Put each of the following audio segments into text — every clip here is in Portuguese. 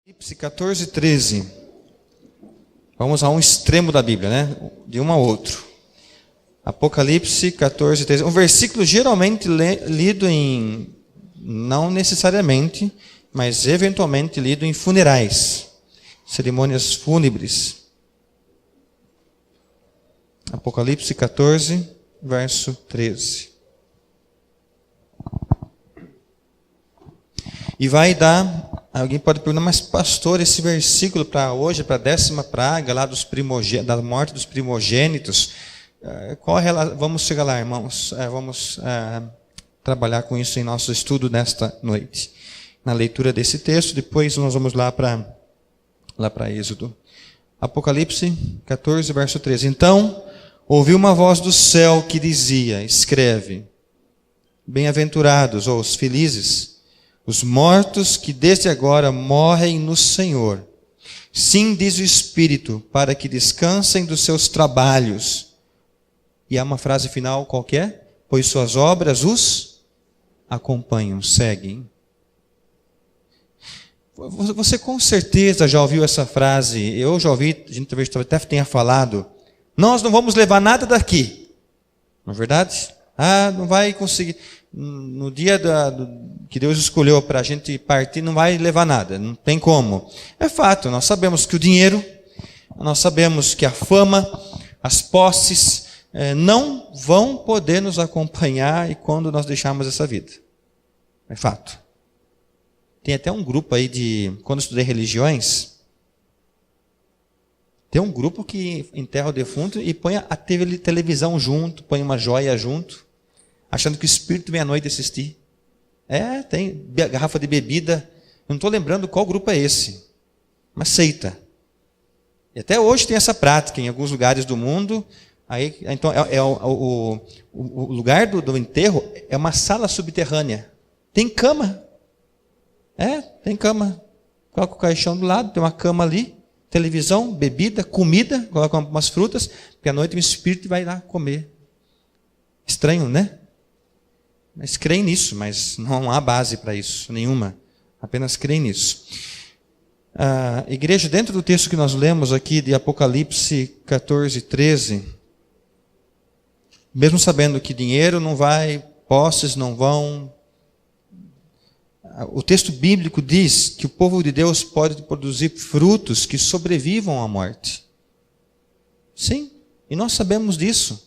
Apocalipse 14, 13. Vamos a um extremo da Bíblia, né? De um a outro. Apocalipse 14, 13. Um versículo geralmente lido em, não necessariamente, mas eventualmente lido em funerais, cerimônias fúnebres. Apocalipse 14, verso 13. E vai dar... Alguém pode perguntar, mas pastor, esse versículo para hoje, para a 10ª praga, lá da morte dos primogênitos, qual a relação? Vamos chegar lá, irmãos. Vamos trabalhar com isso em nosso estudo nesta noite. Na leitura desse texto, depois nós vamos lá para Êxodo. Apocalipse 14, verso 13. Então, ouvi uma voz do céu que dizia, escreve, bem-aventurados, ou os felizes, os mortos que desde agora morrem no Senhor. Sim, diz o Espírito, para que descansem dos seus trabalhos. E há uma frase final qualquer? Pois suas obras os acompanham, seguem. Você com certeza já ouviu essa frase. Eu já ouvi, a gente talvez até tenha falado. Nós não vamos levar nada daqui. Não é verdade? Não vai conseguir... No dia que Deus escolheu para a gente partir, não vai levar nada, não tem como. É fato, nós sabemos que o dinheiro, nós sabemos que a fama, as posses, não vão poder nos acompanhar e quando nós deixarmos essa vida. É fato. Tem até um grupo aí quando eu estudei religiões, tem um grupo que enterra o defunto e põe a televisão junto, põe uma joia junto, achando que o espírito vem à noite assistir. Tem garrafa de bebida. Eu não estou lembrando qual grupo é esse. Mas seita. E até hoje tem essa prática em alguns lugares do mundo. Então, o lugar do enterro é uma sala subterrânea. Tem cama. Tem cama. Coloca o caixão do lado, tem uma cama ali. Televisão, bebida, comida. Coloca umas frutas. Porque à noite o espírito vai lá comer. Estranho, né? Mas creem nisso, mas não há base para isso, nenhuma. Apenas creem nisso. Igreja, dentro do texto que nós lemos aqui de Apocalipse 14, 13, mesmo sabendo que dinheiro não vai, posses não vão, o texto bíblico diz que o povo de Deus pode produzir frutos que sobrevivam à morte. Sim, e nós sabemos disso.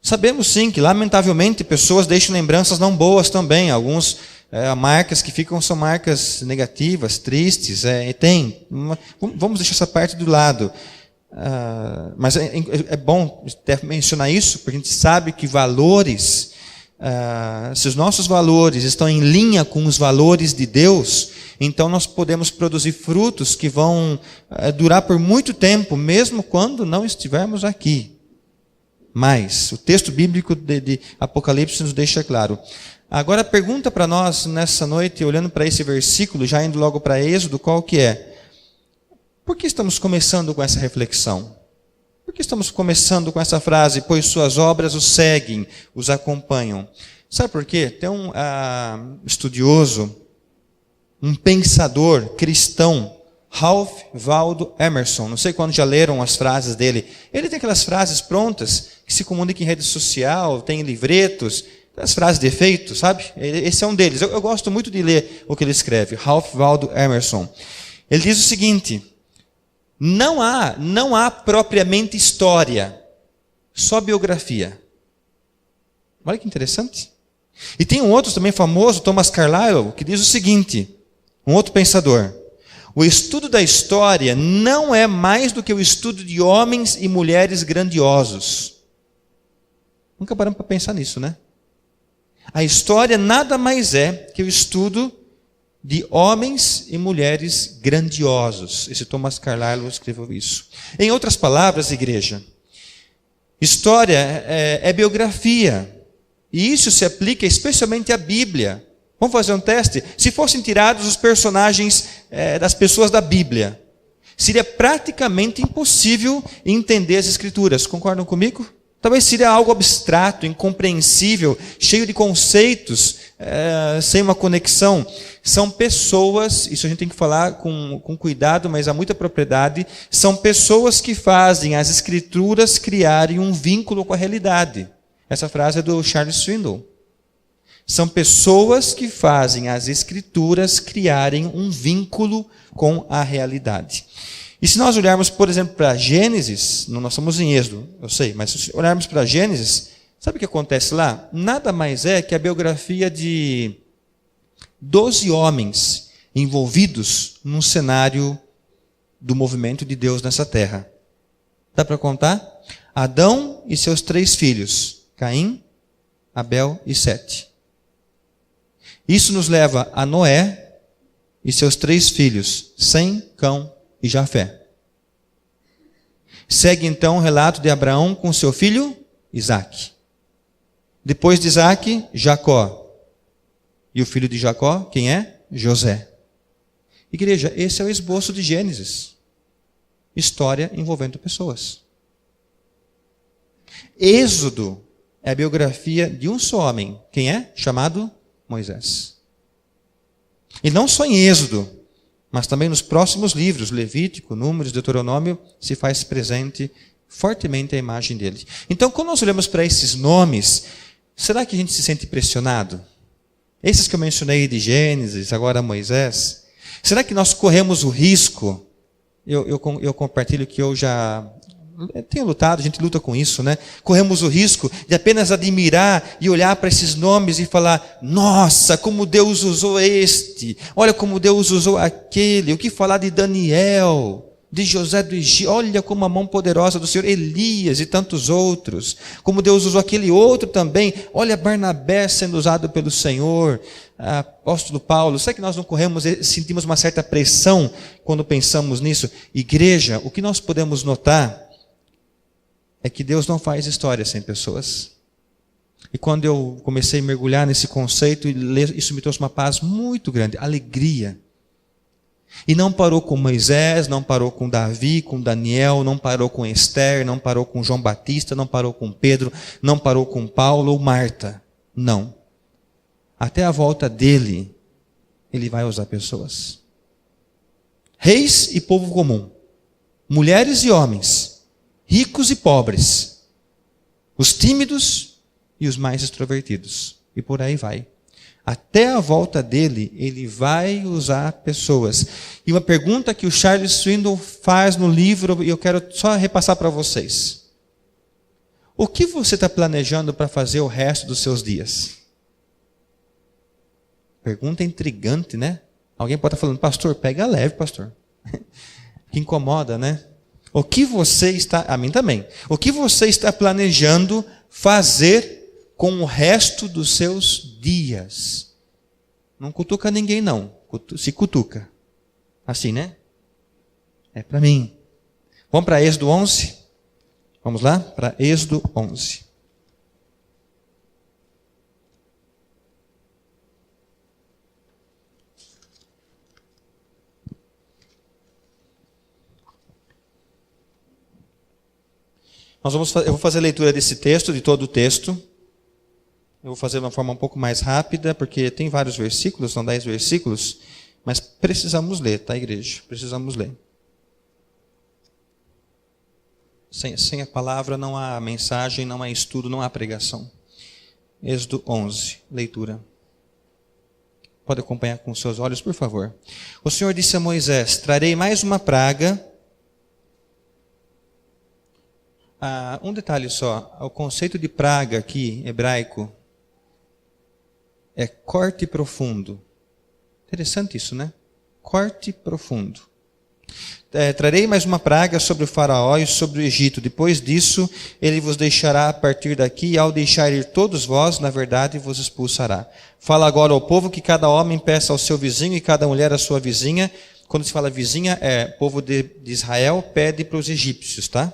Sabemos sim que, lamentavelmente, pessoas deixam lembranças não boas também. Alguns marcas que ficam são marcas negativas, tristes. Vamos deixar essa parte do lado. Mas é bom até mencionar isso, porque a gente sabe que valores, se os nossos valores estão em linha com os valores de Deus, então nós podemos produzir frutos que vão durar por muito tempo, mesmo quando não estivermos aqui. Mas o texto bíblico de Apocalipse nos deixa claro. Agora pergunta para nós nessa noite, olhando para esse versículo, já indo logo para Êxodo, qual que é? Por que estamos começando com essa reflexão? Por que estamos começando com essa frase, pois suas obras os seguem, os acompanham? Sabe por quê? Tem um estudioso, um pensador cristão, Ralph Waldo Emerson, não sei quando já leram as frases dele. Ele tem aquelas frases prontas, que se comunicam em rede social, tem livretos, as frases de efeito, sabe? Esse é um deles. Eu gosto muito de ler o que ele escreve, Ralph Waldo Emerson. Ele diz o seguinte, não há propriamente história, só biografia. Olha que interessante. E tem um outro também famoso, Thomas Carlyle, que diz o seguinte, um outro pensador, o estudo da história não é mais do que o estudo de homens e mulheres grandiosos. Nunca paramos para pensar nisso, né? A história nada mais é que o estudo de homens e mulheres grandiosos. Esse Thomas Carlyle escreveu isso. Em outras palavras, igreja, história é biografia. E isso se aplica especialmente à Bíblia. Vamos fazer um teste? Se fossem tirados os personagens das pessoas da Bíblia, seria praticamente impossível entender as Escrituras. Concordam comigo? Talvez seria algo abstrato, incompreensível, cheio de conceitos sem uma conexão. São pessoas, isso a gente tem que falar com cuidado, mas há muita propriedade, são pessoas que fazem as Escrituras criarem um vínculo com a realidade. Essa frase é do Charles Swindoll. São pessoas que fazem as Escrituras criarem um vínculo com a realidade. E se nós olharmos, por exemplo, para Gênesis, nós estamos em Êxodo, eu sei, mas se olharmos para Gênesis, sabe o que acontece lá? Nada mais é que a biografia de 12 homens envolvidos num cenário do movimento de Deus nessa terra. Dá para contar? Adão e seus 3 filhos, Caim, Abel e Sete. Isso nos leva a Noé e seus 3 filhos, Sem, Cão e Jafé. Segue então o relato de Abraão com seu filho Isaque. Depois de Isaque, Jacó. E o filho de Jacó, quem é? José. Igreja, esse é o esboço de Gênesis. História envolvendo pessoas. Êxodo é a biografia de um só homem. Quem é? Chamado Moisés. E não só em Êxodo, mas também nos próximos livros, Levítico, Números, Deuteronômio, se faz presente fortemente a imagem dele. Então, quando nós olhamos para esses nomes, será que a gente se sente pressionado? Esses que eu mencionei de Gênesis, agora Moisés, será que nós corremos o risco? Eu compartilho que eu já tenho lutado, a gente luta com isso, né? Corremos o risco de apenas admirar e olhar para esses nomes e falar: nossa, como Deus usou este, olha como Deus usou aquele. O que falar de Daniel, de José do Egito, olha como a mão poderosa do Senhor, Elias e tantos outros, como Deus usou aquele outro também, olha Barnabé sendo usado pelo Senhor, apóstolo Paulo. Será que nós não corremos, sentimos uma certa pressão quando pensamos nisso? Igreja, o que nós podemos notar é que Deus não faz história sem pessoas. E quando eu comecei a mergulhar nesse conceito e ler, isso me trouxe uma paz muito grande, alegria. E não parou com Moisés, não parou com Davi, com Daniel, não parou com Esther, não parou com João Batista, não parou com Pedro, não parou com Paulo ou Marta. Não. Até a volta dele, ele vai usar pessoas. Reis e povo comum, mulheres e homens, ricos e pobres, os tímidos e os mais extrovertidos. E por aí vai. Até a volta dele, ele vai usar pessoas. E uma pergunta que o Charles Swindoll faz no livro, e eu quero só repassar para vocês. O que você está planejando para fazer o resto dos seus dias? Pergunta intrigante, né? Alguém pode estar falando: pastor, pega leve, pastor. Que incomoda, né? O que você está, a mim também, o que você está planejando fazer com o resto dos seus dias? Não cutuca ninguém não, se cutuca. Assim, né? É para mim. Vamos para Êxodo 11? Vamos lá? Para Êxodo 11. Eu vou fazer a leitura desse texto, de todo o texto. Eu vou fazer de uma forma um pouco mais rápida, porque tem vários versículos, são 10 versículos, mas precisamos ler, tá, igreja? Precisamos ler. Sem a palavra não há mensagem, não há estudo, não há pregação. Êxodo 11, leitura. Pode acompanhar com seus olhos, por favor. O Senhor disse a Moisés: trarei mais uma praga. Um detalhe só, o conceito de praga aqui, hebraico, é corte profundo. Interessante isso, né? Corte profundo. Trarei mais uma praga sobre o faraó e sobre o Egito. Depois disso, ele vos deixará a partir daqui, e ao deixar ir todos vós, na verdade, vos expulsará. Fala agora ao povo que cada homem peça ao seu vizinho e cada mulher à sua vizinha. Quando se fala vizinha, povo de Israel pede para os egípcios, tá?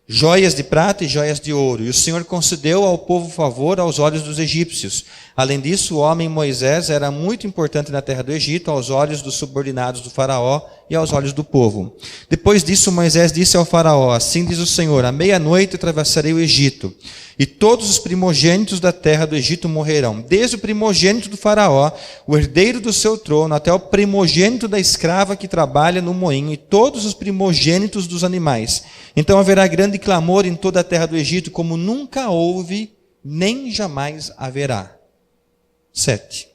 Joias de prata e joias de ouro. E o Senhor concedeu ao povo favor aos olhos dos egípcios. Além disso, o homem Moisés era muito importante na terra do Egito, aos olhos dos subordinados do faraó e aos olhos do povo. Depois disso, Moisés disse ao faraó: assim diz o Senhor, à meia-noite atravessarei o Egito, e todos os primogênitos da terra do Egito morrerão, desde o primogênito do faraó, o herdeiro do seu trono, até o primogênito da escrava que trabalha no moinho, e todos os primogênitos dos animais. Então haverá grande clamor em toda a terra do Egito, como nunca houve, nem jamais haverá. 7.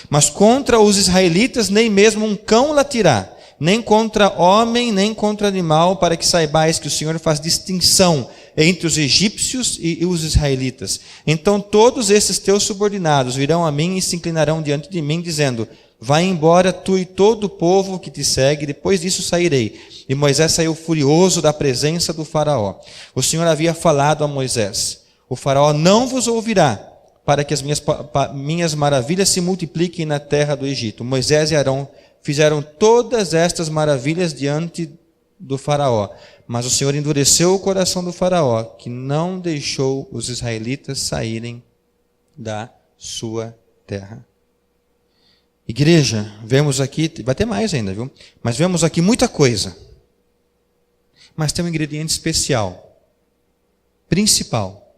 Mas contra os israelitas nem mesmo um cão latirá, nem contra homem, nem contra animal, para que saibais que o Senhor faz distinção entre os egípcios e os israelitas. Então todos esses teus subordinados virão a mim e se inclinarão diante de mim, dizendo: vai embora tu e todo o povo que te segue, depois disso sairei. E Moisés saiu furioso da presença do faraó. O Senhor havia falado a Moisés: o faraó não vos ouvirá, para que as minhas maravilhas se multipliquem na terra do Egito. Moisés e Arão fizeram todas estas maravilhas diante do faraó. Mas o Senhor endureceu o coração do faraó, que não deixou os israelitas saírem da sua terra. Igreja, vemos aqui, vai ter mais ainda, viu? Mas vemos aqui muita coisa. Mas tem um ingrediente especial, principal,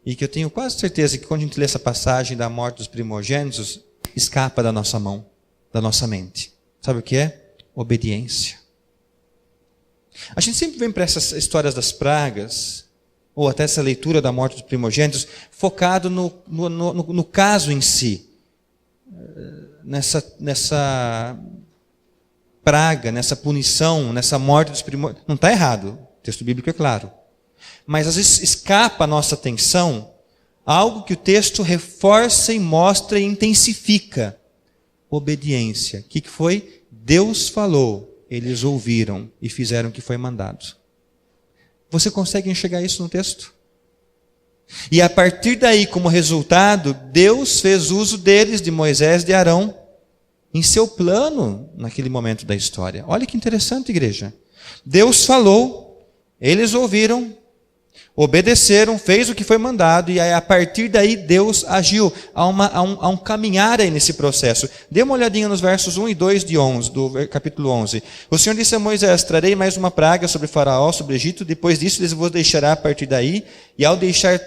e que eu tenho quase certeza que quando a gente lê essa passagem da morte dos primogênitos, escapa da nossa mão, da nossa mente. Sabe o que é? Obediência. A gente sempre vem para essas histórias das pragas, ou até essa leitura da morte dos primogênitos, focado no caso em si. Nessa praga, nessa punição, nessa morte dos primogênitos. Não está errado, o texto bíblico é claro. Mas às vezes escapa a nossa atenção algo que o texto reforça e mostra e intensifica. Obediência. O que foi? Deus falou, eles ouviram e fizeram o que foi mandado. Você consegue enxergar isso no texto? E a partir daí, como resultado, Deus fez uso deles, de Moisés e de Arão, em seu plano naquele momento da história. Olha que interessante, igreja. Deus falou, eles ouviram, obedeceram, fez o que foi mandado, e aí, a partir daí Deus agiu. Há um caminhar aí nesse processo. Dê uma olhadinha nos versos 1 e 2 do capítulo 11. O Senhor disse a Moisés: trarei mais uma praga sobre Faraó, sobre o Egito, depois disso eles vos deixará a partir daí, e ao deixar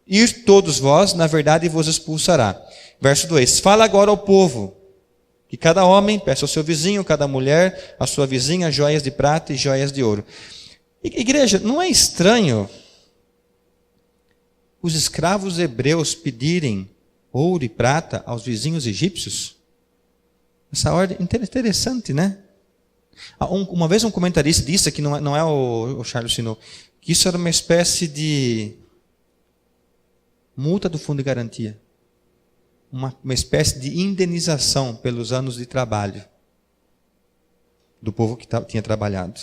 ir todos vós, na verdade vos expulsará. Verso 2: fala agora ao povo, que cada homem peça ao seu vizinho, cada mulher à sua vizinha, joias de prata e joias de ouro. Igreja, não é estranho os escravos hebreus pedirem ouro e prata aos vizinhos egípcios? Essa ordem interessante, né? Uma vez um comentarista disse, que não é o Charles Sinou, que isso era uma espécie de multa do fundo de garantia. Uma espécie de indenização pelos anos de trabalho do povo que tinha trabalhado.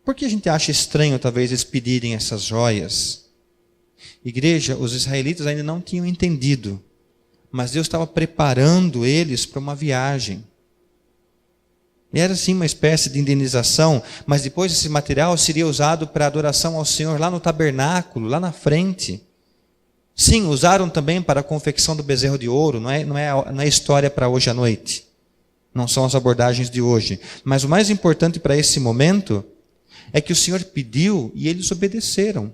Por que a gente acha estranho, talvez, eles pedirem essas joias? Igreja, os israelitas ainda não tinham entendido, mas Deus estava preparando eles para uma viagem. E era sim uma espécie de indenização, mas depois esse material seria usado para adoração ao Senhor lá no tabernáculo, lá na frente. Sim, usaram também para a confecção do bezerro de ouro, não é história para hoje à noite. Não são as abordagens de hoje. Mas o mais importante para esse momento é que o Senhor pediu e eles obedeceram.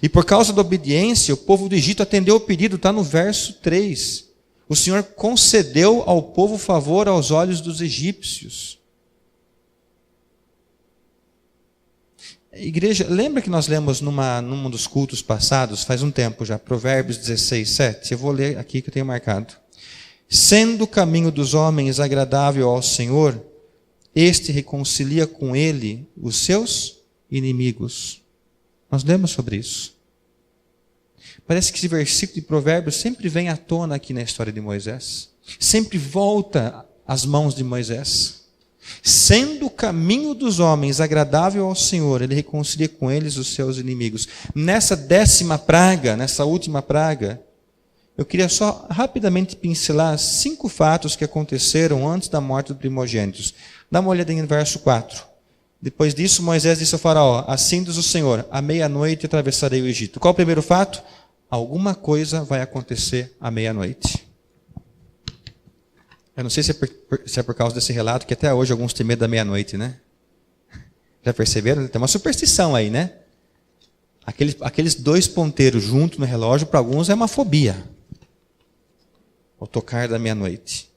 E por causa da obediência, o povo do Egito atendeu o pedido, está no verso 3. O Senhor concedeu ao povo favor aos olhos dos egípcios. Igreja, lembra que nós lemos num dos cultos passados, faz um tempo já, Provérbios 16, 7? Eu vou ler aqui que eu tenho marcado. Sendo o caminho dos homens agradável ao Senhor, este reconcilia com ele os seus inimigos. Nós lemos sobre isso. Parece que esse versículo de Provérbios sempre vem à tona aqui na história de Moisés. Sempre volta às mãos de Moisés. Sendo o caminho dos homens agradável ao Senhor, ele reconcilia com eles os seus inimigos. Nessa 10ª praga, nessa última praga, eu queria só rapidamente pincelar 5 fatos que aconteceram antes da morte dos primogênitos. Dá uma olhadinha no verso 4. Depois disso, Moisés disse ao faraó: assim diz o Senhor, à meia-noite atravessarei o Egito. Qual o primeiro fato? Alguma coisa vai acontecer à meia-noite. Eu não sei se é por causa desse relato que até hoje alguns têm medo da meia-noite, né? Já perceberam? Tem uma superstição aí, né? Aqueles 2 ponteiros juntos no relógio, para alguns é uma fobia. O tocar da meia-noite.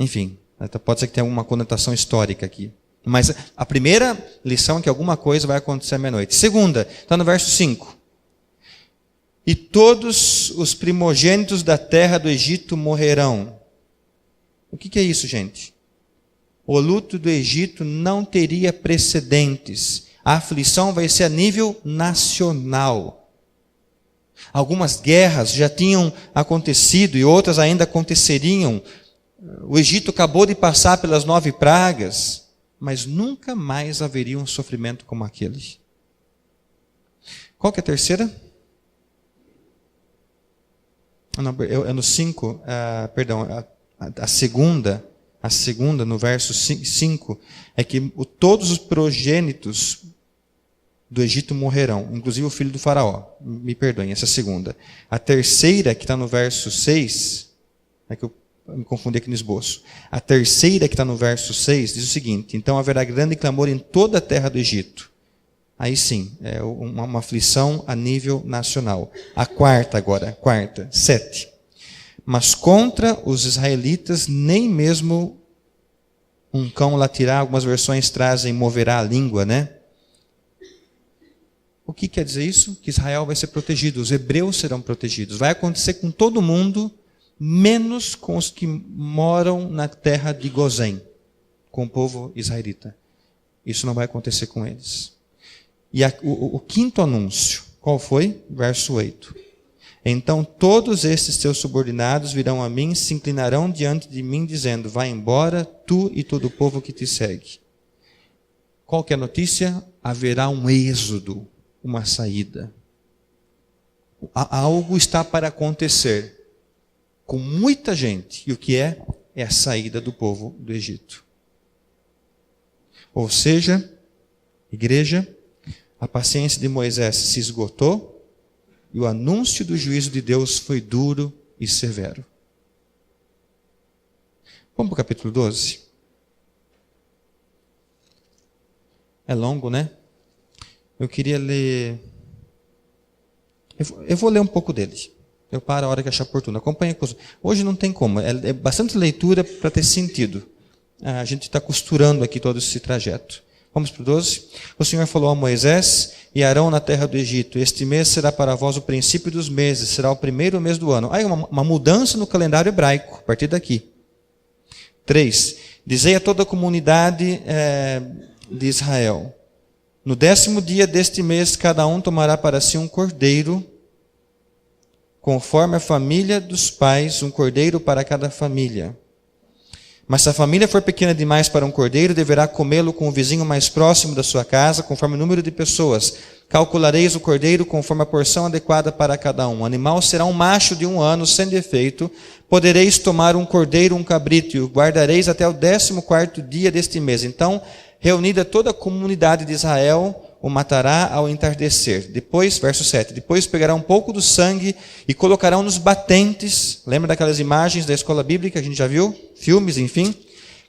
Enfim, pode ser que tenha alguma conotação histórica aqui. Mas a primeira lição é que alguma coisa vai acontecer à meia-noite. Segunda, está no verso 5. E todos os primogênitos da terra do Egito morrerão. O que é isso, gente? O luto do Egito não teria precedentes. A aflição vai ser a nível nacional. Algumas guerras já tinham acontecido e outras ainda aconteceriam. O Egito acabou de passar pelas 9 pragas, mas nunca mais haveria um sofrimento como aquele. Qual que é a terceira? Não, é no 5, perdão, a segunda, no verso 5, é que todos os progênitos do Egito morrerão, inclusive o filho do faraó. Me perdoem, essa é a segunda. A terceira, que está no verso 6, é que eu me confundi aqui no esboço. A terceira, que está no verso 6, diz o seguinte: então haverá grande clamor em toda a terra do Egito. Aí sim, é uma aflição a nível nacional. A quarta agora, 7. Mas contra os israelitas, nem mesmo um cão latirá, algumas versões trazem moverá a língua, né? O que quer dizer isso? Que Israel vai ser protegido, os hebreus serão protegidos. Vai acontecer com todo mundo, menos com os que moram na terra de Gozém, com o povo israelita. Isso não vai acontecer com eles. E o quinto anúncio, qual foi? Verso 8. Então todos estes teus subordinados virão a mim, se inclinarão diante de mim, dizendo: vai embora, tu e todo o povo que te segue. Qual que é a notícia? Haverá um êxodo, uma saída. Algo está para acontecer com muita gente. E o que é? É a saída do povo do Egito. Ou seja, igreja, a paciência de Moisés se esgotou e o anúncio do juízo de Deus foi duro e severo. Vamos para o capítulo 12. É longo, né? Eu queria ler... Eu vou ler um pouco dele. Eu paro a hora que achar oportuno. Acompanhe. Hoje não tem como. É bastante leitura para ter sentido. A gente está costurando aqui todo esse trajeto. Vamos para o 12. O Senhor falou a Moisés e Arão na terra do Egito: este mês será para vós o princípio dos meses, será o primeiro mês do ano. Aí uma mudança no calendário hebraico, a partir daqui. 3. Dizei a toda a comunidade de Israel: no 10º dia deste mês, cada um tomará para si um cordeiro, conforme a família dos pais, um cordeiro para cada família. Mas se a família for pequena demais para um cordeiro, deverá comê-lo com o vizinho mais próximo da sua casa, conforme o número de pessoas. Calculareis o cordeiro conforme a porção adequada para cada um. O animal será um macho de 1 ano, sem defeito. Podereis tomar um cordeiro, um cabrito, e o guardareis até o 14º dia deste mês. Então, reunida toda a comunidade de Israel, o matará ao entardecer. Depois, verso 7, depois pegará um pouco do sangue e colocarão nos batentes. Lembra daquelas imagens da escola bíblica que a gente já viu? Filmes, enfim.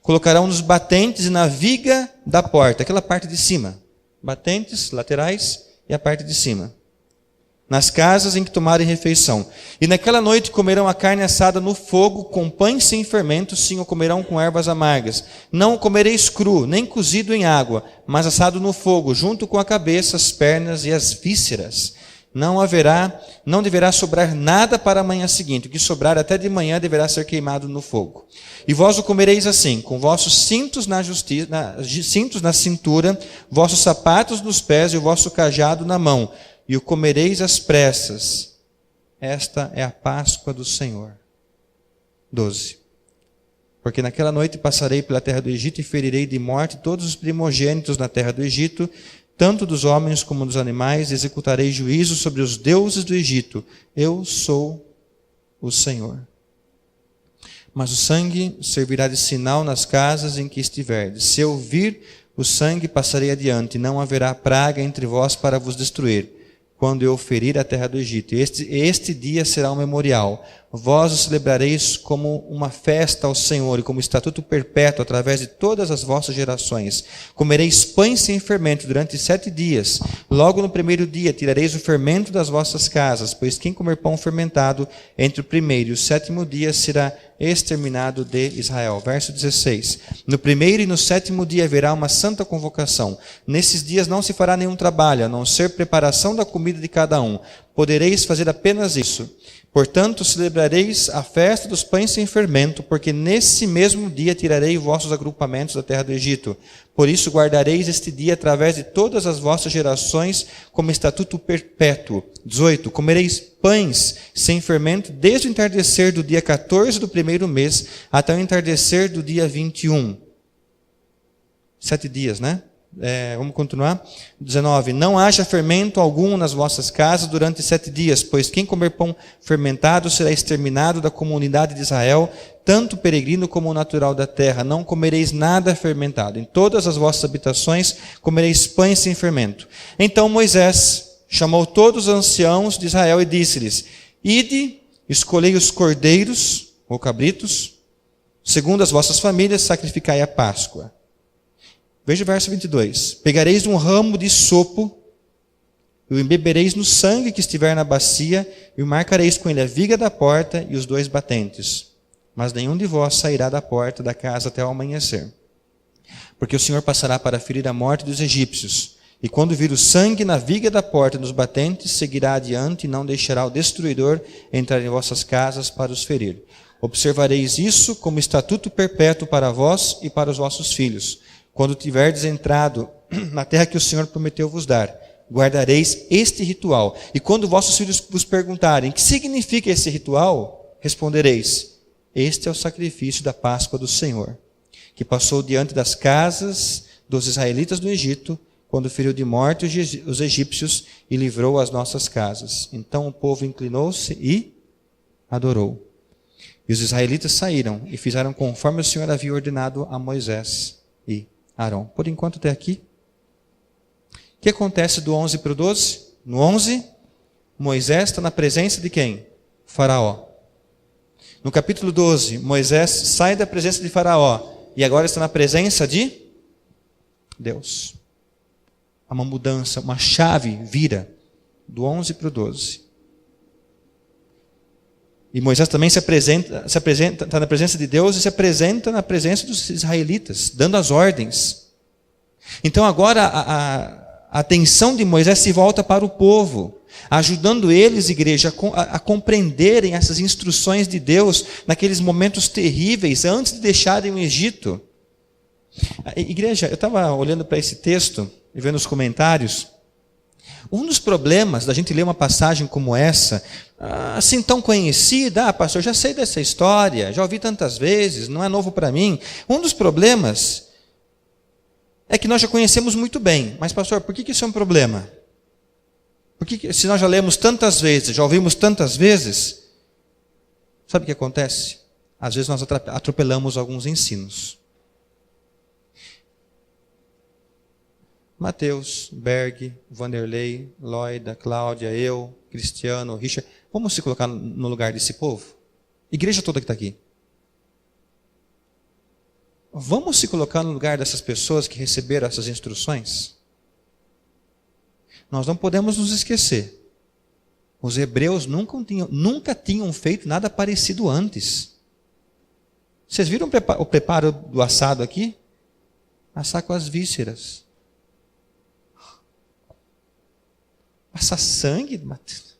Colocarão nos batentes e na viga da porta, aquela parte de cima. Batentes, laterais e a parte de cima. Nas casas em que tomarem refeição. E naquela noite comerão a carne assada no fogo, com pães sem fermento, sim, o comerão com ervas amargas. Não o comereis cru, nem cozido em água, mas assado no fogo, junto com a cabeça, as pernas e as vísceras. Não deverá sobrar nada para a manhã seguinte. O que sobrar até de manhã deverá ser queimado no fogo. E vós o comereis assim, com vossos cintos cintos na cintura, vossos sapatos nos pés e o vosso cajado na mão. E o comereis às pressas. Esta é a Páscoa do Senhor. 12. Porque naquela noite passarei pela terra do Egito e ferirei de morte todos os primogênitos na terra do Egito, tanto dos homens como dos animais, e executarei juízo sobre os deuses do Egito. Eu sou o Senhor. Mas o sangue servirá de sinal nas casas em que estiverdes. Se eu vir o sangue, passarei adiante, não haverá praga entre vós para vos destruir. quando eu ferir a terra do Egito. Este dia será um memorial. Vós o celebrareis como uma festa ao Senhor e como estatuto perpétuo através de todas as vossas gerações. Comereis pães sem fermento durante 7 dias. Logo no primeiro dia tirareis o fermento das vossas casas, pois quem comer pão fermentado entre o primeiro e o 7º dia será exterminado de Israel. Verso 16. No primeiro e no 7º dia haverá uma santa convocação. Nesses dias não se fará nenhum trabalho, a não ser preparação da comida de cada um. Podereis fazer apenas isso. Portanto, celebrareis a festa dos pães sem fermento, porque nesse mesmo dia tirarei vossos agrupamentos da terra do Egito. Por isso guardareis este dia através de todas as vossas gerações como estatuto perpétuo. 18. Comereis pães sem fermento desde o entardecer do dia 14 do primeiro mês até o entardecer do dia 21. 7 dias, né? Vamos continuar. 19. Não haja fermento algum nas vossas casas durante 7 dias, pois quem comer pão fermentado será exterminado da comunidade de Israel, tanto peregrino como natural da terra. Não comereis nada fermentado. Em todas as vossas habitações comereis pães sem fermento. Então Moisés chamou todos os anciãos de Israel e disse-lhes: Ide, escolhei os cordeiros, ou cabritos, segundo as vossas famílias, sacrificai a Páscoa. Veja o verso 22. Pegareis um ramo de sopo, e o embebereis no sangue que estiver na bacia, e marcareis com ele a viga da porta e os 2 batentes. Mas nenhum de vós sairá da porta da casa até o amanhecer. Porque o Senhor passará para ferir a morte dos egípcios. E quando vir o sangue na viga da porta e nos batentes, seguirá adiante e não deixará o destruidor entrar em vossas casas para os ferir. Observareis isso como estatuto perpétuo para vós e para os vossos filhos. Quando tiverdes entrado na terra que o Senhor prometeu vos dar, guardareis este ritual. E quando vossos filhos vos perguntarem: que significa esse ritual? Respondereis: este é o sacrifício da Páscoa do Senhor, que passou diante das casas dos israelitas do Egito, quando feriu de morte os egípcios e livrou as nossas casas. Então o povo inclinou-se e adorou. E os israelitas saíram e fizeram conforme o Senhor havia ordenado a Moisés e Arão. Por enquanto até aqui. O que acontece do 11 para o 12? No 11, Moisés está na presença de quem? Faraó. No capítulo 12, Moisés sai da presença de Faraó e agora está na presença de Deus. Há uma mudança, uma chave vira do 11 para o 12. E Moisés também se apresenta, está na presença de Deus e se apresenta na presença dos israelitas, dando as ordens. Então agora a atenção de Moisés se volta para o povo, ajudando eles, igreja, a compreenderem essas instruções de Deus naqueles momentos terríveis, antes de deixarem o Egito. Igreja, eu estava olhando para esse texto e vendo os comentários. Um dos problemas da gente ler uma passagem como essa, assim tão conhecida, pastor, já sei dessa história, já ouvi tantas vezes, não é novo para mim. Um dos problemas é que nós já conhecemos muito bem. Mas pastor, por que isso é um problema? Porque se nós já lemos tantas vezes, já ouvimos tantas vezes, sabe o que acontece? Às vezes nós atropelamos alguns ensinos. Mateus, Berg, Vanderlei, Loida, Cláudia, eu, Cristiano, Richard. Vamos se colocar no lugar desse povo? Igreja toda que está aqui. Vamos se colocar no lugar dessas pessoas que receberam essas instruções? Nós não podemos nos esquecer. Os hebreus nunca tinham feito nada parecido antes. Vocês viram o preparo do assado aqui? Assar com as vísceras. Passar sangue, Mateus.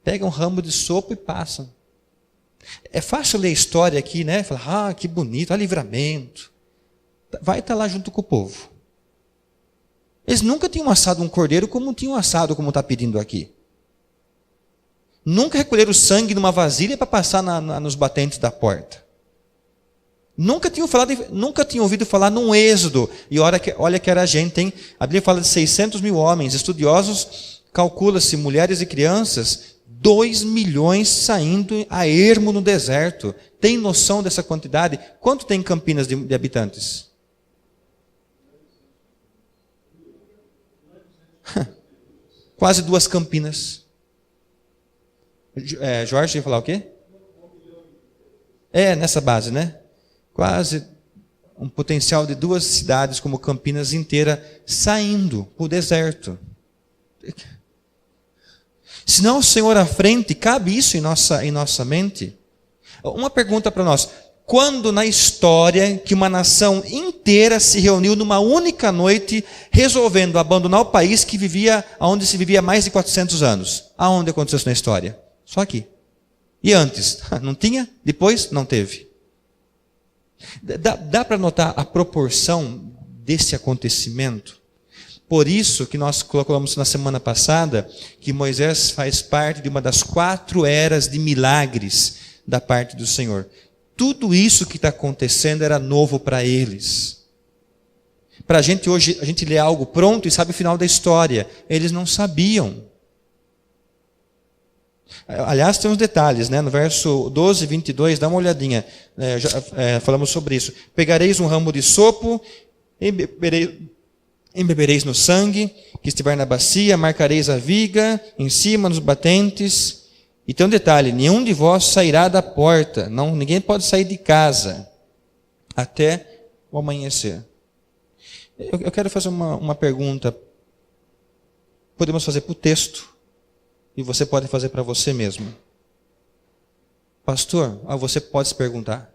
Pega um ramo de sopa e passam. É fácil ler a história aqui, né? Falar, que bonito, livramento. Vai estar lá junto com o povo. Eles nunca tinham assado um cordeiro como tinham assado, como está pedindo aqui. Nunca recolheram sangue numa vasilha para passar nos batentes da porta. Nunca tinham ouvido falar num êxodo. E olha que era gente, hein? A Bíblia fala de 600 mil homens. Estudiosos, calcula-se mulheres e crianças, 2 milhões saindo a ermo no deserto. Tem noção dessa quantidade? Quanto tem em Campinas de habitantes? Quase 2 Campinas. Jorge ia falar o quê? Nessa base, né? Quase um potencial de 2 cidades como Campinas inteira saindo para o deserto. Se não o Senhor à frente, cabe isso em nossa mente? Uma pergunta para nós. Quando na história que uma nação inteira se reuniu numa única noite, resolvendo abandonar o país onde se vivia mais de 400 anos? Aonde aconteceu isso na história? Só aqui. E antes? Não tinha? Depois? Não teve. Dá para notar a proporção desse acontecimento? Por isso que nós colocamos na semana passada que Moisés faz parte de uma das 4 eras de milagres da parte do Senhor. Tudo isso que está acontecendo era novo para eles. Para a gente hoje, a gente lê algo pronto e sabe o final da história. Eles não sabiam. Aliás, tem uns detalhes, né? No verso 12, 22, dá uma olhadinha. Falamos sobre isso. Pegareis um ramo de sopo, embebereis no sangue que estiver na bacia, marcareis a viga em cima nos batentes. E tem um detalhe, nenhum de vós sairá da porta, ninguém pode sair de casa até o amanhecer. Eu quero fazer uma pergunta, podemos fazer para o texto, e você pode fazer para você mesmo. Pastor, você pode se perguntar,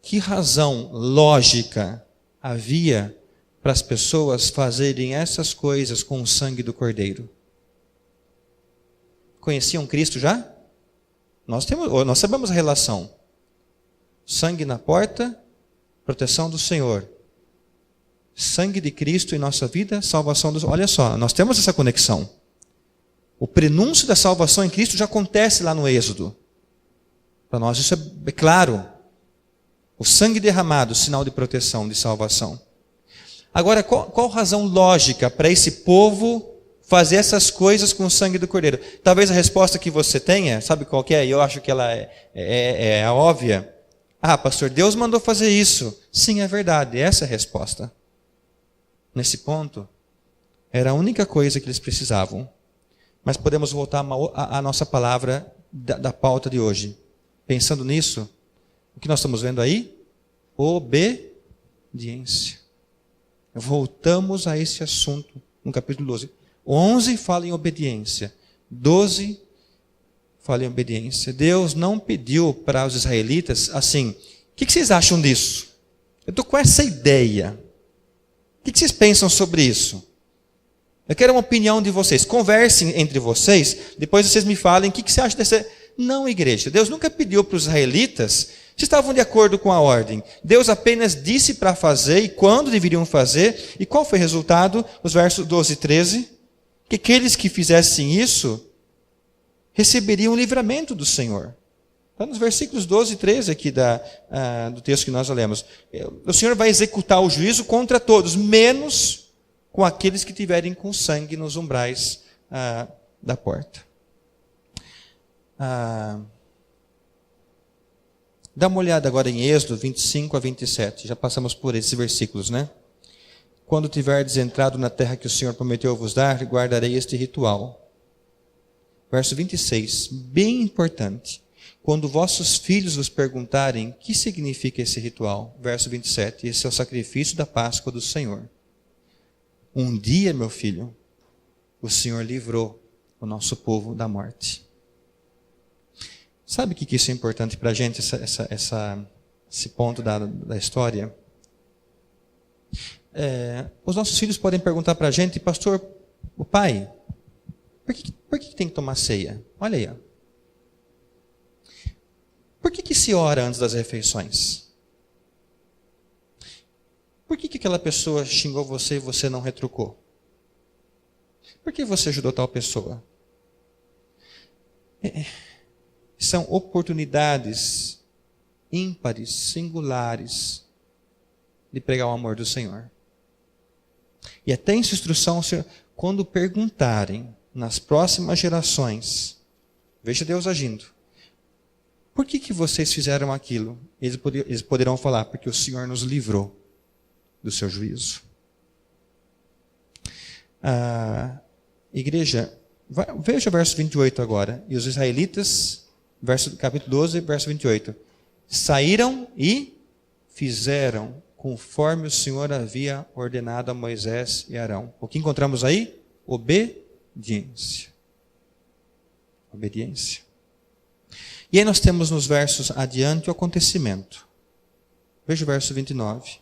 que razão lógica havia para as pessoas fazerem essas coisas com o sangue do Cordeiro? Conheciam Cristo já? Nós sabemos a relação. Sangue na porta, proteção do Senhor. Sangue de Cristo em nossa vida, salvação dos... Olha só, nós temos essa conexão. O prenúncio da salvação em Cristo já acontece lá no Êxodo. Para nós isso é claro. O sangue derramado, sinal de proteção, de salvação. Agora, qual razão lógica para esse povo fazer essas coisas com o sangue do Cordeiro? Talvez a resposta que você tenha, sabe qual que é? Eu acho que ela é óbvia. Pastor, Deus mandou fazer isso. Sim, é verdade, essa é a resposta. Nesse ponto, era a única coisa que eles precisavam. Mas podemos voltar à nossa palavra da pauta de hoje. Pensando nisso, o que nós estamos vendo aí? Obediência. Voltamos a esse assunto no capítulo 12. 11 fala em obediência. 12 fala em obediência. Deus não pediu para os israelitas assim, o que vocês acham disso? Eu estou com essa ideia. O que vocês pensam sobre isso? Eu quero uma opinião de vocês. Conversem entre vocês, depois vocês me falem o que você acha dessa... Não, igreja. Deus nunca pediu para os israelitas se estavam de acordo com a ordem. Deus apenas disse para fazer e quando deveriam fazer. E qual foi o resultado? Os versos 12 e 13. Que aqueles que fizessem isso receberiam o livramento do Senhor. Está nos versículos 12 e 13 aqui do texto que nós lemos. O Senhor vai executar o juízo contra todos, menos com aqueles que tiverem com sangue nos umbrais da porta. Dá uma olhada agora em Êxodo 25 a 27. Já passamos por esses versículos, né? Quando tiverdes entrado na terra que o Senhor prometeu vos dar, guardarei este ritual. Verso 26, bem importante. Quando vossos filhos vos perguntarem, o que significa esse ritual? Verso 27, esse é o sacrifício da Páscoa do Senhor. Um dia, meu filho, o Senhor livrou o nosso povo da morte. Sabe o que isso é importante para a gente, esse ponto da história? Os nossos filhos podem perguntar para a gente, pastor, o pai, por que tem que tomar ceia? Olha aí. Ó. Por que se ora antes das refeições? Por que aquela pessoa xingou você e você não retrucou? Por que você ajudou tal pessoa? São oportunidades ímpares, singulares, de pregar o amor do Senhor. E até essa instrução, quando perguntarem nas próximas gerações, veja Deus agindo. Por que vocês fizeram aquilo? Eles poderão falar, porque o Senhor nos livrou do seu juízo. Igreja, veja o verso 28 agora. E os israelitas, capítulo 12, verso 28. Saíram e fizeram conforme o Senhor havia ordenado a Moisés e Arão. O que encontramos aí? Obediência. Obediência. E aí nós temos nos versos adiante o acontecimento. Veja o verso 29.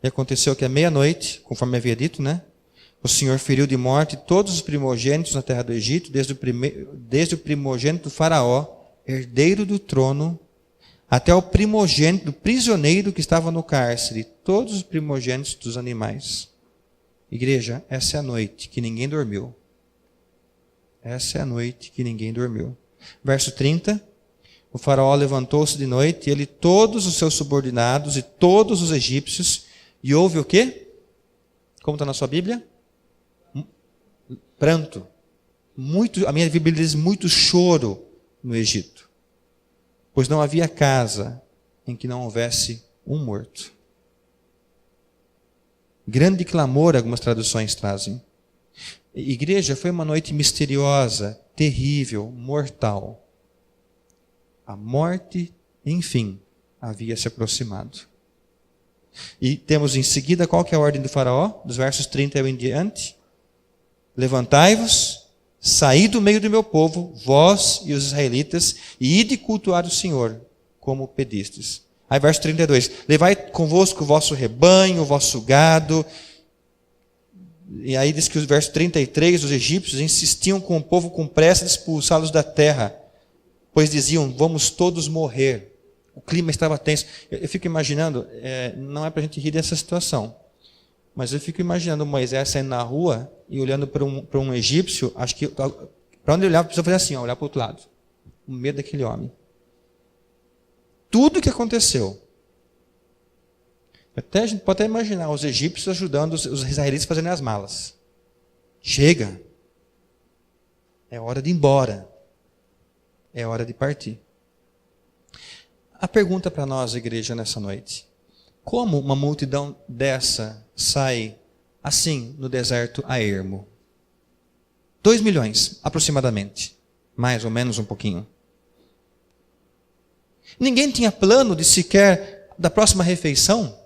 E aconteceu que à meia-noite, conforme havia dito, né? O Senhor feriu de morte todos os primogênitos na terra do Egito, desde o primogênito do faraó, herdeiro do trono, até o primogênito do prisioneiro que estava no cárcere, todos os primogênitos dos animais. Igreja, essa é a noite que ninguém dormiu. Essa é a noite que ninguém dormiu. Verso 30. O faraó levantou-se de noite, ele, todos os seus subordinados e todos os egípcios, e houve o quê? Como está na sua Bíblia? Pranto. A minha Bíblia diz muito choro no Egito. Pois não havia casa em que não houvesse um morto. Grande clamor, algumas traduções trazem. Igreja, foi uma noite misteriosa, terrível, mortal. A morte, enfim, havia se aproximado. E temos em seguida, qual que é a ordem do faraó? Dos versos 30 em diante. Levantai-vos, saí do meio do meu povo, vós e os israelitas, e ide cultuar o Senhor, como pedistes. Aí verso 32. Levai convosco o vosso rebanho, o vosso gado. E aí diz que o verso 33, os egípcios insistiam com o povo com pressa de expulsá-los da terra, pois diziam, vamos todos morrer. O clima estava tenso. Eu fico imaginando, não é para a gente rir dessa situação, mas eu fico imaginando Moisés saindo na rua e olhando para um egípcio, acho que para onde ele olhava, precisava fazer assim, olhar para o outro lado. O medo daquele homem. Tudo o que aconteceu. A gente pode até imaginar os egípcios ajudando os israelitas a fazerem as malas. Chega. É hora de ir embora. É hora de partir. A pergunta para nós, igreja, nessa noite. Como uma multidão dessa sai assim no deserto a ermo? 2 milhões, aproximadamente. Mais ou menos um pouquinho. Ninguém tinha plano de sequer da próxima refeição.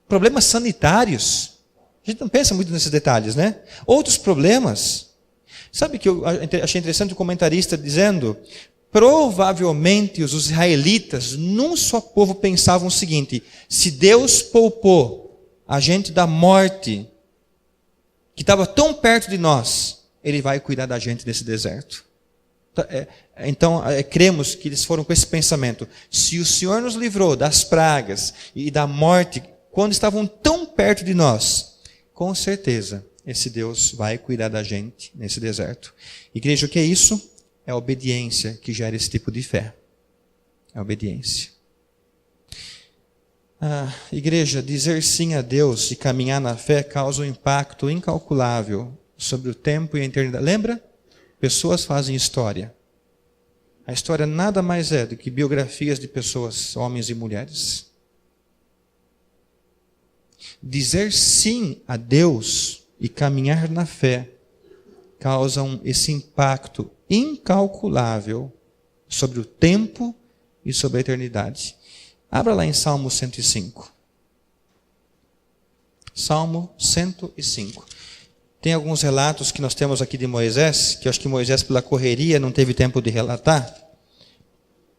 Problemas sanitários. A gente não pensa muito nesses detalhes, né? Outros problemas. Sabe que eu achei interessante o comentarista dizendo, provavelmente os israelitas, num só povo, pensavam o seguinte, se Deus poupou a gente da morte, que estava tão perto de nós, Ele vai cuidar da gente nesse deserto. Então, cremos que eles foram com esse pensamento. Se o Senhor nos livrou das pragas e da morte, quando estavam tão perto de nós, com certeza, esse Deus vai cuidar da gente nesse deserto. Igreja, o que é isso? É a obediência que gera esse tipo de fé. É a obediência. Igreja, dizer sim a Deus e caminhar na fé causa um impacto incalculável sobre o tempo e a eternidade. Lembra? Pessoas fazem história. A história nada mais é do que biografias de pessoas, homens e mulheres. Dizer sim a Deus e caminhar na fé causam esse impacto incalculável sobre o tempo e sobre a eternidade. Abra lá em Salmo 105. Salmo 105. Tem alguns relatos que nós temos aqui de Moisés, que eu acho que Moisés, pela correria, não teve tempo de relatar,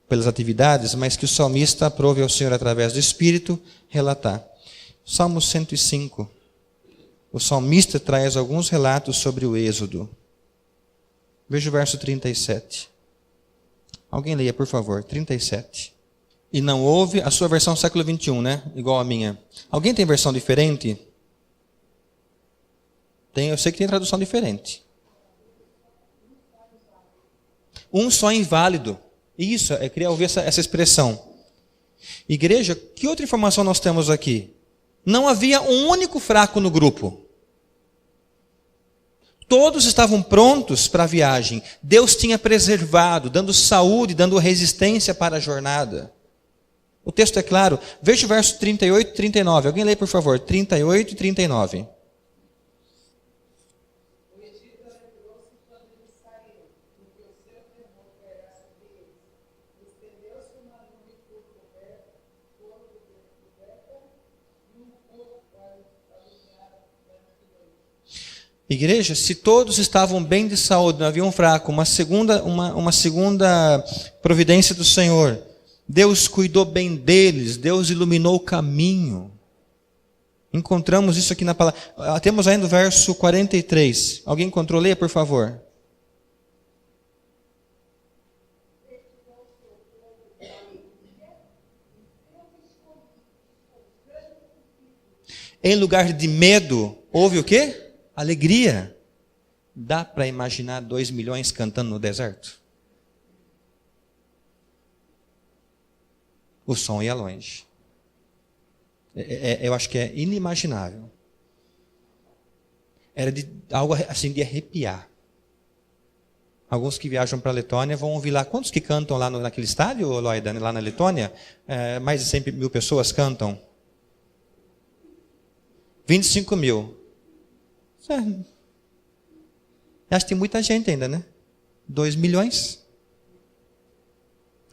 pelas atividades, mas que o salmista aprove ao Senhor, através do Espírito, relatar. Salmo 105. O salmista traz alguns relatos sobre o Êxodo. Veja o verso 37. Alguém leia, por favor, 37. E não houve, a sua versão século 21, né? Igual a minha. Alguém tem versão diferente? Eu sei que tem tradução diferente. Um só inválido. Isso, eu queria ouvir essa expressão. Igreja, que outra informação nós temos aqui? Não havia um único fraco no grupo. Todos estavam prontos para a viagem. Deus tinha preservado, dando saúde, dando resistência para a jornada. O texto é claro. Veja o verso 38 e 39. Alguém lê, por favor, 38 e 39. Igreja, se todos estavam bem de saúde, não havia um fraco, uma segunda providência do Senhor, Deus cuidou bem deles, Deus iluminou o caminho. Encontramos isso aqui na palavra. Temos ainda o verso 43. Alguém encontrou? Leia, por favor. Em lugar de medo, houve o quê? Alegria. Dá para imaginar 2 milhões cantando no deserto? O som ia longe. Eu acho que é inimaginável. Era algo assim de arrepiar. Alguns que viajam para a Letônia vão ouvir lá. Quantos que cantam lá naquele estádio, Loida, lá na Letônia? Mais de 100 mil pessoas cantam. 25 mil. Acho que tem muita gente ainda, né? 2 milhões.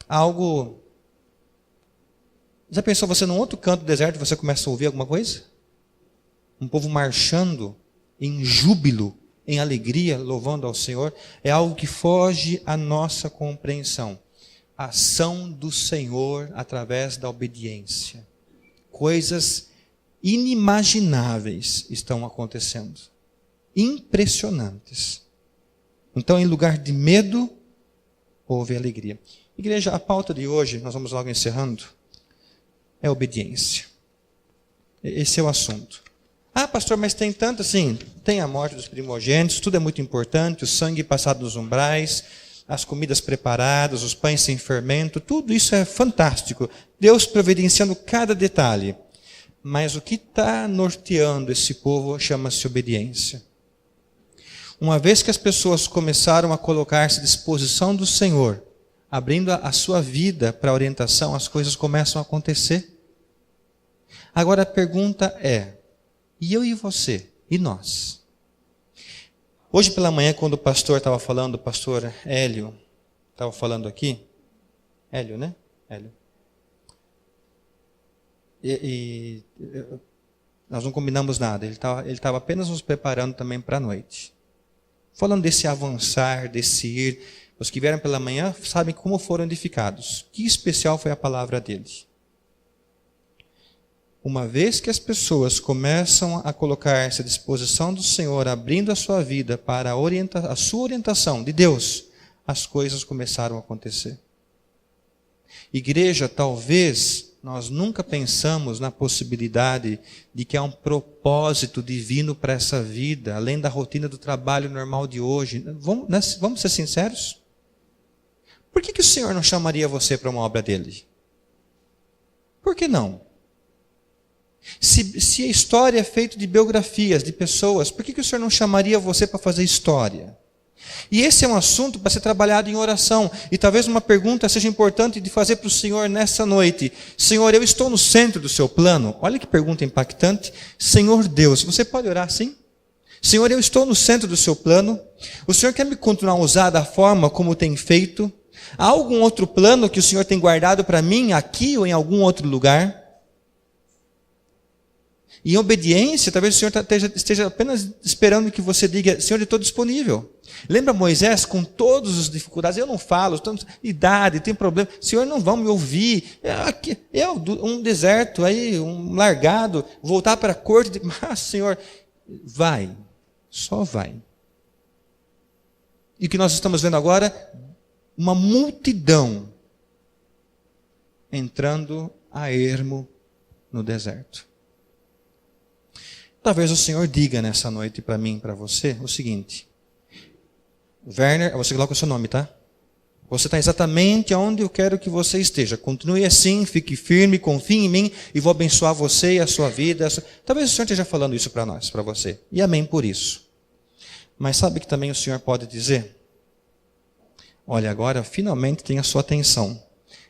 Algo... Já pensou você num outro canto do deserto, você começa a ouvir alguma coisa? Um povo marchando em júbilo, em alegria, louvando ao Senhor. É algo que foge à nossa compreensão. A ação do Senhor através da obediência. Coisas inimagináveis estão acontecendo. Impressionantes. Então, em lugar de medo, houve alegria. Igreja, a pauta de hoje, nós vamos logo encerrando, é obediência. Esse é o assunto. Ah, pastor, mas tem tanto assim, tem a morte dos primogênitos, tudo é muito importante, o sangue passado nos umbrais, as comidas preparadas, os pães sem fermento, tudo isso é fantástico. Deus providenciando cada detalhe. Mas o que está norteando esse povo chama-se obediência. Uma vez que as pessoas começaram a colocar-se à disposição do Senhor, abrindo a sua vida para a orientação, as coisas começam a acontecer. Agora a pergunta é, e eu e você? E nós? Hoje pela manhã, quando o pastor estava falando, o pastor Hélio estava falando aqui, Hélio, né? Hélio. E nós não combinamos nada, ele estava apenas nos preparando também para a noite. Falando desse avançar, desse ir, os que vieram pela manhã sabem como foram edificados. Que especial foi a palavra dele. Uma vez que as pessoas começam a colocar-se à disposição do Senhor, abrindo a sua vida para a sua orientação de Deus, as coisas começaram a acontecer. Igreja, talvez nós nunca pensamos na possibilidade de que há um propósito divino para essa vida, além da rotina do trabalho normal de hoje. Vamos ser sinceros? Por que o Senhor não chamaria você para uma obra dele? Por que não? Se a história é feita de biografias, de pessoas, por que o Senhor não chamaria você para fazer história? E esse é um assunto para ser trabalhado em oração. E talvez uma pergunta seja importante de fazer para o Senhor nessa noite. Senhor, eu estou no centro do seu plano? Olha que pergunta impactante. Senhor Deus, você pode orar assim? Senhor, eu estou no centro do seu plano. O Senhor quer me continuar a usar da forma como tem feito? Há algum outro plano que o Senhor tem guardado para mim aqui ou em algum outro lugar? Em obediência, talvez o Senhor esteja apenas esperando que você diga, Senhor, eu estou disponível. Lembra Moisés com todas as dificuldades? Eu não falo, estou idade, tem problema. Senhor, não vão me ouvir. Um deserto aí, um largado, voltar para a corte. Mas, Senhor, vai, só vai. E o que nós estamos vendo agora? Uma multidão entrando a ermo no deserto. Talvez o Senhor diga nessa noite para mim e para você o seguinte: Werner, você coloca o seu nome, tá? Você está exatamente onde eu quero que você esteja. Continue assim, fique firme, confie em mim e vou abençoar você e a sua vida. Talvez o Senhor esteja falando isso para nós, para você. E amém por isso. Mas sabe que também o Senhor pode dizer: olha, agora finalmente tem a sua atenção.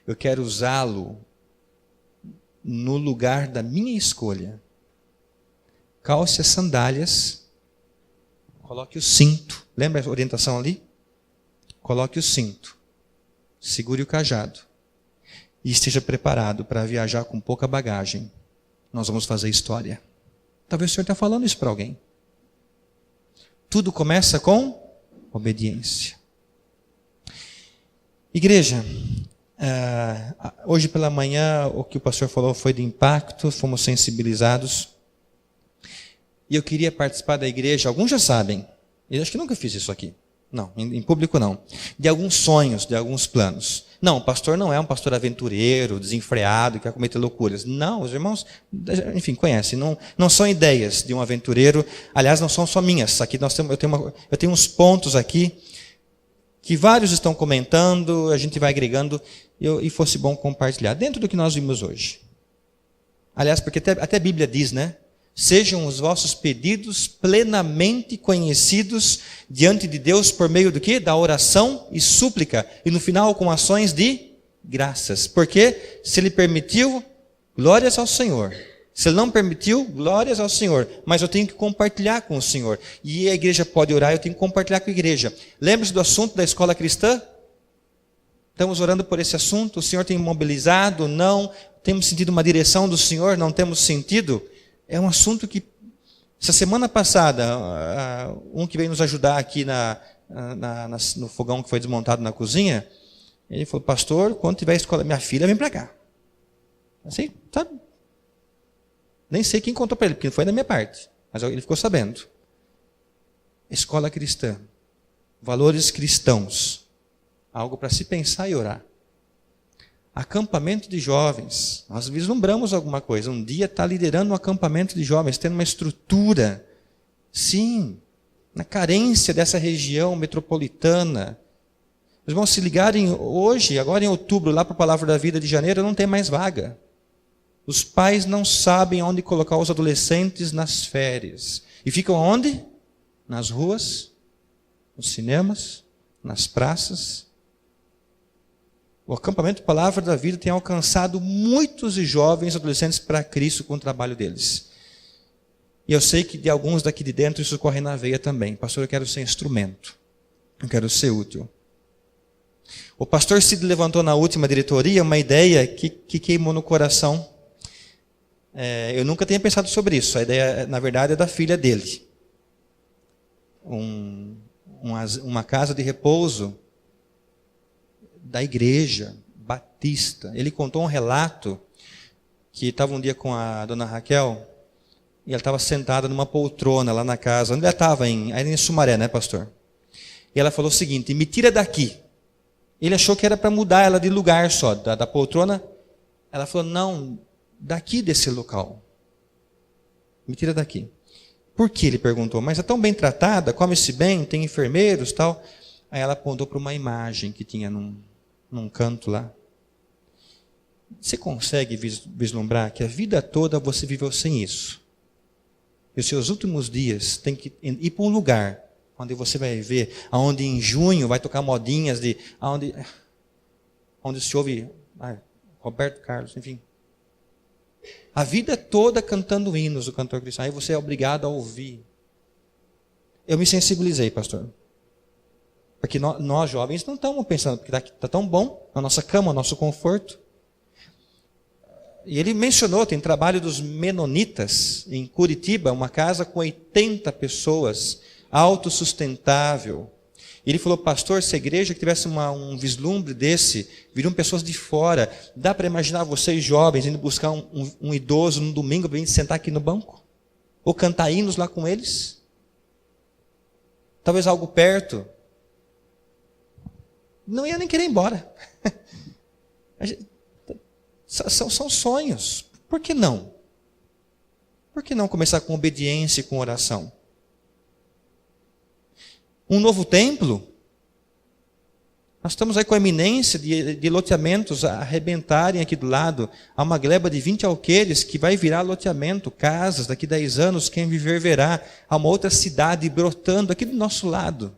Eu quero usá-lo no lugar da minha escolha. Calce as sandálias, coloque o cinto. Lembra a orientação ali? Coloque o cinto, segure o cajado e esteja preparado para viajar com pouca bagagem. Nós vamos fazer história. Talvez o Senhor esteja falando isso para alguém. Tudo começa com obediência. Igreja, hoje pela manhã o que o pastor falou foi de impacto, fomos sensibilizados. E eu queria participar da igreja, alguns já sabem, eu acho que nunca fiz isso aqui. Não, em público não. De alguns sonhos, de alguns planos. Não, o pastor não é um pastor aventureiro, desenfreado, que vai cometer loucuras. Não, os irmãos, enfim, conhecem. Não são ideias de um aventureiro. Aliás, não são só minhas. Aqui eu tenho uns pontos aqui que vários estão comentando, a gente vai agregando, e fosse bom compartilhar. Dentro do que nós vimos hoje. Aliás, porque até a Bíblia diz, né? Sejam os vossos pedidos plenamente conhecidos diante de Deus por meio do quê? Da oração e súplica. E no final com ações de graças. Porque se Ele permitiu, glórias ao Senhor. Se Ele não permitiu, glórias ao Senhor. Mas eu tenho que compartilhar com o Senhor. E a igreja pode orar, eu tenho que compartilhar com a igreja. Lembra-se do assunto da escola cristã? Estamos orando por esse assunto. O Senhor tem mobilizado? Não. Temos sentido uma direção do Senhor? Não temos sentido? É um assunto que, essa semana passada, um que veio nos ajudar aqui no fogão que foi desmontado na cozinha, ele falou, pastor, quando tiver escola, minha filha vem para cá. Assim, sabe? Nem sei quem contou para ele, porque não foi da minha parte, mas ele ficou sabendo. Escola cristã, valores cristãos, algo para se pensar e orar. Acampamento de jovens, nós vislumbramos alguma coisa, um dia está liderando um acampamento de jovens, tendo uma estrutura, sim, na carência dessa região metropolitana. Os irmãos se ligarem hoje, agora em outubro, lá para a Palavra da Vida de janeiro, não tem mais vaga. Os pais não sabem onde colocar os adolescentes nas férias. E ficam onde? Nas ruas, nos cinemas, nas praças. O acampamento Palavra da Vida tem alcançado muitos jovens adolescentes para Cristo com o trabalho deles. E eu sei que de alguns daqui de dentro isso corre na veia também. Pastor, eu quero ser instrumento. Eu quero ser útil. O pastor Cid levantou na última diretoria uma ideia que queimou no coração. Eu nunca tinha pensado sobre isso. A ideia, na verdade, é da filha dele. Uma casa de repouso da igreja batista. Ele contou um relato que estava um dia com a dona Raquel e ela estava sentada numa poltrona lá na casa. Onde ela estava? Era em Sumaré, né, pastor? E ela falou o seguinte, me tira daqui. Ele achou que era para mudar ela de lugar só, da poltrona. Ela falou, não, daqui desse local. Me tira daqui. Por que? Ele perguntou. Mas é tão bem tratada, come-se bem, tem enfermeiros, tal. Aí ela apontou para uma imagem que tinha num canto lá. Você consegue vislumbrar que a vida toda você viveu sem isso? E os seus últimos dias tem que ir para um lugar onde você vai ver, onde em junho vai tocar modinhas de onde se ouve Roberto Carlos, enfim. A vida toda cantando hinos do cantor cristão. Aí você é obrigado a ouvir. Eu me sensibilizei, pastor. Porque nós jovens não estamos pensando, porque está tão bom, na nossa cama, no nosso conforto. E ele mencionou, tem trabalho dos Menonitas, em Curitiba, uma casa com 80 pessoas, autossustentável. E ele falou, pastor, se a igreja que tivesse um vislumbre desse, viriam pessoas de fora, dá para imaginar vocês jovens indo buscar um idoso no domingo para vir sentar aqui no banco? Ou cantar hinos lá com eles? Talvez algo perto. Não ia nem querer ir embora. São sonhos. Por que não? Por que não começar com obediência e com oração? Um novo templo? Nós estamos aí com a iminência de loteamentos arrebentarem aqui do lado. Há uma gleba de 20 alqueires que vai virar loteamento, casas, daqui 10 anos, quem viver verá. Há uma outra cidade brotando aqui do nosso lado.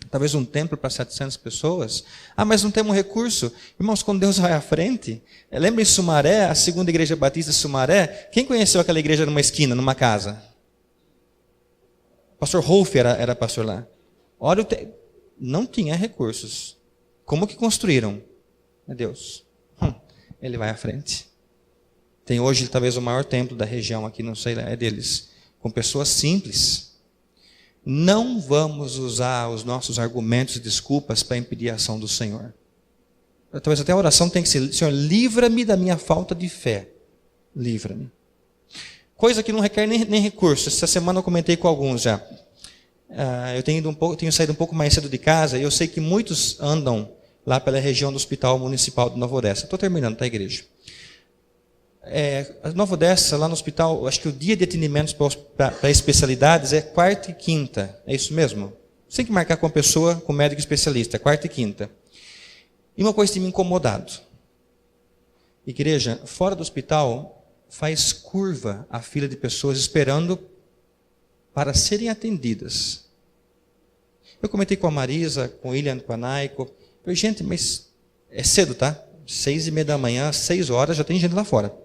Talvez um templo para 700 pessoas. Mas não temos recurso. Irmãos, quando Deus vai à frente, lembra em Sumaré, a segunda igreja batista de Sumaré? Quem conheceu aquela igreja numa esquina, numa casa? O pastor Rolf era pastor lá. Olha, não tinha recursos. Como que construíram? É Deus. Ele vai à frente. Tem hoje talvez o maior templo da região aqui, não sei, é deles. Com pessoas simples. não vamos usar os nossos argumentos e desculpas para impedir a ação do Senhor. Talvez até a oração tenha que ser: Senhor, livra-me da minha falta de fé. Livra-me. Coisa que não requer nem recurso. Essa semana eu comentei com alguns já. Eu tenho saído um pouco mais cedo de casa, e eu sei que muitos andam lá pela região do Hospital Municipal de Nova Odessa. Estou terminando, tá, igreja? Nova Odessa, lá no hospital, acho que o dia de atendimentos para especialidades é quarta e quinta. É isso mesmo? Você tem que marcar com a pessoa, com o médico especialista, quarta e quinta. E uma coisa tem me incomodado. Igreja, fora do hospital, faz curva a fila de pessoas esperando para serem atendidas. Eu comentei com a Marisa, com o William, com a Naiko. Eu falei: gente, mas é cedo, tá? 6:30 da manhã, 6 horas, já tem gente lá fora.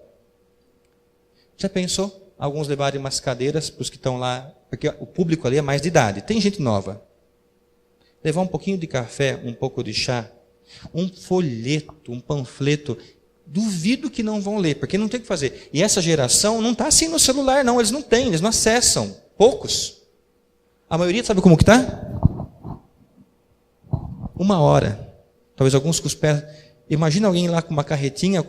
Já pensou? Alguns levarem umas cadeiras para os que estão lá, porque o público ali é mais de idade. Tem gente nova. Levar um pouquinho de café, um pouco de chá, um folheto, um panfleto. Duvido que não vão ler, porque não tem o que fazer. E essa geração não está assim no celular, não. Eles não têm, eles não acessam. Poucos. A maioria sabe como que está? 1 hora. Talvez alguns com os pés. Imagina alguém lá com uma carretinha,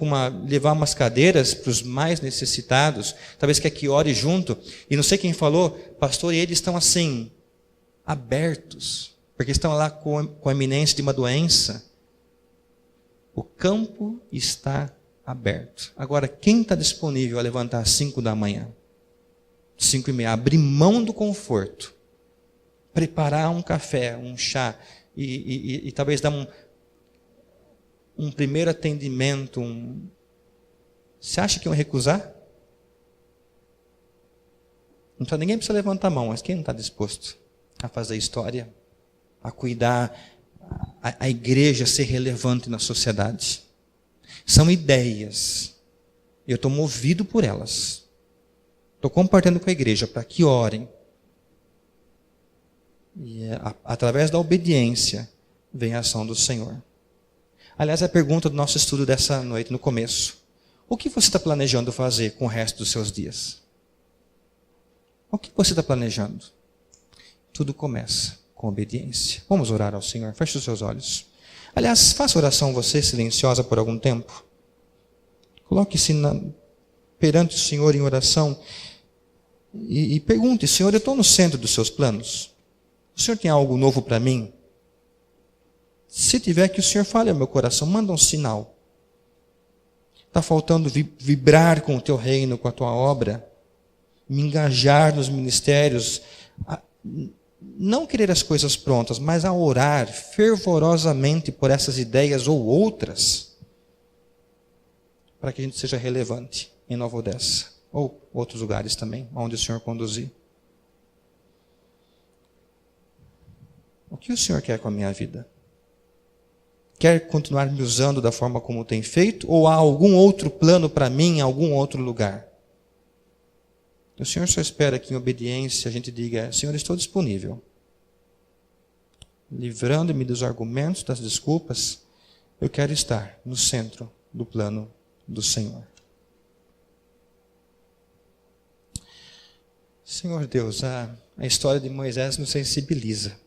levar umas cadeiras para os mais necessitados. Talvez quer que ore junto. E não sei quem falou, pastor, e eles estão assim, abertos. Porque estão lá com a iminência de uma doença. O campo está aberto. Agora, quem está disponível a levantar às 5 da manhã? 5:30, abrir mão do conforto, preparar um café, um chá, e talvez dar um primeiro atendimento. Você acha que iam recusar? Ninguém precisa levantar a mão, mas quem não está disposto a fazer história, a cuidar, a igreja ser relevante na sociedade? São ideias. Eu estou movido por elas. Estou compartilhando com a igreja para que orem. E através da obediência vem a ação do Senhor. Aliás, a pergunta do nosso estudo dessa noite, no começo: o que você está planejando fazer com o resto dos seus dias? O que você está planejando? Tudo começa com obediência. Vamos orar ao Senhor. Feche os seus olhos. Aliás, faça oração você, silenciosa, por algum tempo. Coloque-se perante o Senhor em oração e pergunte: Senhor, eu estou no centro dos seus planos? O Senhor tem algo novo para mim? Se tiver, que o Senhor fale ao meu coração, manda um sinal. Está faltando vibrar com o teu reino, com a tua obra, me engajar nos ministérios, não querer as coisas prontas, mas a orar fervorosamente por essas ideias ou outras, para que a gente seja relevante em Nova Odessa, ou outros lugares também, onde o Senhor conduzir. O que o Senhor quer com a minha vida? Quer continuar me usando da forma como tem feito? Ou há algum outro plano para mim em algum outro lugar? O Senhor só espera que em obediência a gente diga: Senhor, estou disponível. Livrando-me dos argumentos, das desculpas, eu quero estar no centro do plano do Senhor. Senhor Deus, a história de Moisés nos sensibiliza.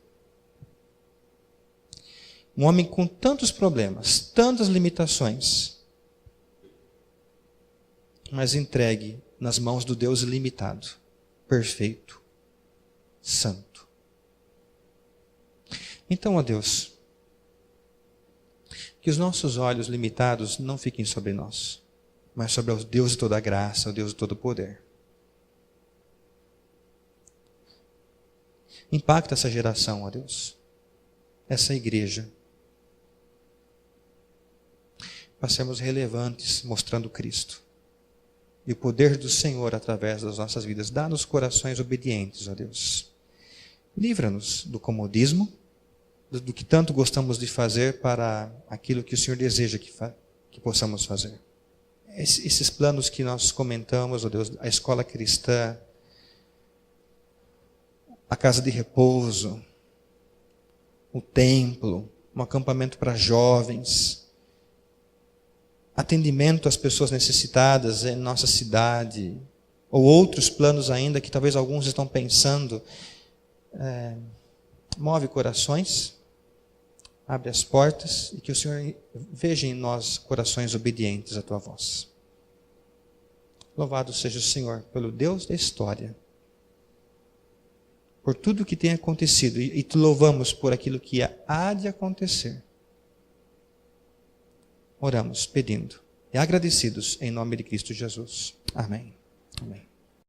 Um homem com tantos problemas, tantas limitações, mas entregue nas mãos do Deus ilimitado, perfeito, santo. Então, ó Deus, que os nossos olhos limitados não fiquem sobre nós, mas sobre o Deus de toda a graça, o Deus de todo o poder. Impacta essa geração, ó Deus, essa igreja. Passemos relevantes, mostrando Cristo. E o poder do Senhor através das nossas vidas. Dá-nos corações obedientes, ó Deus. Livra-nos do comodismo, do que tanto gostamos de fazer para aquilo que o Senhor deseja que possamos fazer. Esses planos que nós comentamos, ó Deus, a escola cristã, a casa de repouso, o templo, um acampamento para jovens, atendimento às pessoas necessitadas em nossa cidade, ou outros planos ainda que talvez alguns estão pensando. move corações, abre as portas e que o Senhor veja em nós corações obedientes à tua voz. Louvado seja o Senhor pelo Deus da história, por tudo que tem acontecido, e te louvamos por aquilo que há de acontecer. Oramos pedindo e agradecidos em nome de Cristo Jesus. Amém. Amém.